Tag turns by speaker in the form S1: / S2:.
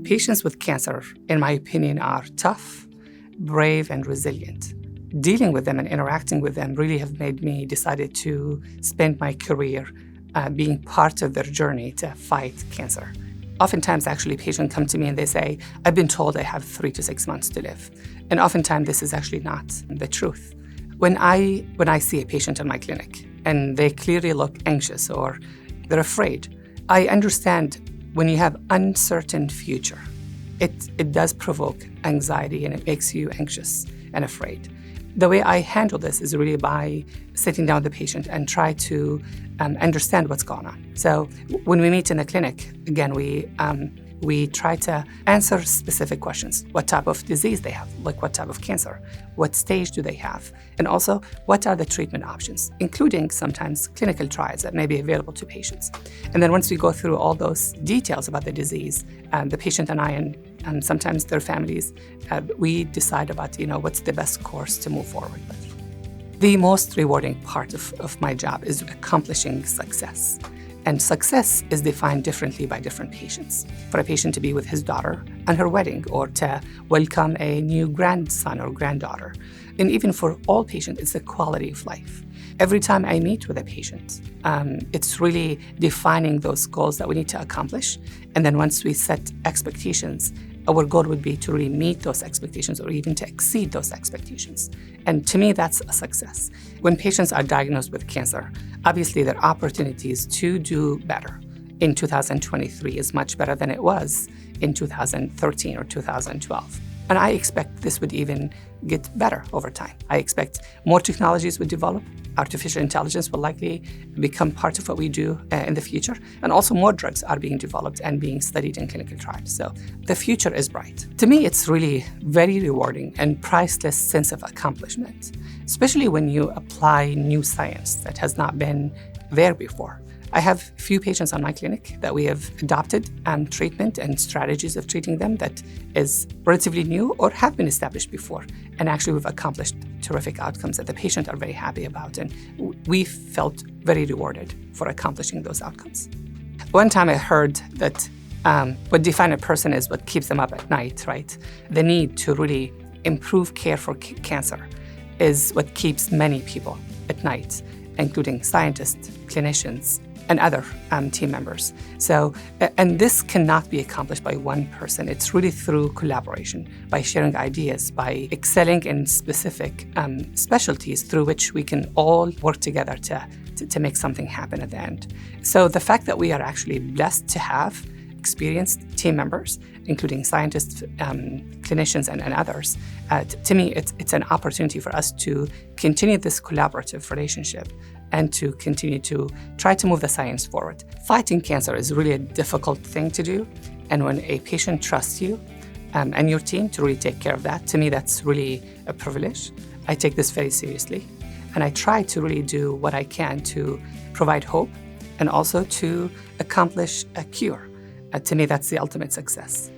S1: Patients with cancer, in my opinion, are tough, brave, and resilient. Dealing with them and interacting with them really have made me decided to spend my career being part of their journey to fight cancer. Oftentimes, actually, patients come to me and they say, I've been told I have 3 to 6 months to live. And oftentimes, this is actually not the truth. When I see a patient in my clinic and they clearly look anxious or they're afraid, I understand when you have uncertain future, it does provoke anxiety and it makes you anxious and afraid. The way I handle this is really by sitting down with the patient and try to understand what's going on. So when we meet in the clinic, again, we try to answer specific questions. What type of disease they have, like what type of cancer, what stage do they have, and also what are the treatment options, including sometimes clinical trials that may be available to patients. And then once we go through all those details about the disease, the patient and I and sometimes their families, we decide about what's the best course to move forward with. The most rewarding part of my job is accomplishing success. And success is defined differently by different patients. For a patient to be with his daughter on her wedding or to welcome a new grandson or granddaughter. And even for all patients, it's the quality of life. Every time I meet with a patient, it's really defining those goals that we need to accomplish. And then once we set expectations, our goal would be to really meet those expectations or even to exceed those expectations. And to me, that's a success. When patients are diagnosed with cancer, obviously their opportunities to do better in 2023 is much better than it was in 2013 or 2012. And I expect this would even get better over time. I expect more technologies would develop. Artificial intelligence will likely become part of what we do in the future. And also more drugs are being developed and being studied in clinical trials. So the future is bright. To me, it's really very rewarding and priceless sense of accomplishment, especially when you apply new science that has not been there before. I have few patients on my clinic that we have adopted treatment and strategies of treating them that is relatively new or have been established before. And actually we've accomplished terrific outcomes that the patient are very happy about. And we felt very rewarded for accomplishing those outcomes. One time I heard that what defines a person is what keeps them up at night, right? The need to really improve care for cancer is what keeps many people at night, including scientists, clinicians, and other team members. So, and this cannot be accomplished by one person. It's really through collaboration, by sharing ideas, by excelling in specific specialties through which we can all work together to make something happen at the end. So the fact that we are actually blessed to have experienced team members, including scientists, clinicians, and others, to me, it's an opportunity for us to continue this collaborative relationship and to continue to try to move the science forward. Fighting cancer is really a difficult thing to do, and when a patient trusts you and your team to really take care of that, to me, that's really a privilege. I take this very seriously, and I try to really do what I can to provide hope and also to accomplish a cure. To me, that's the ultimate success.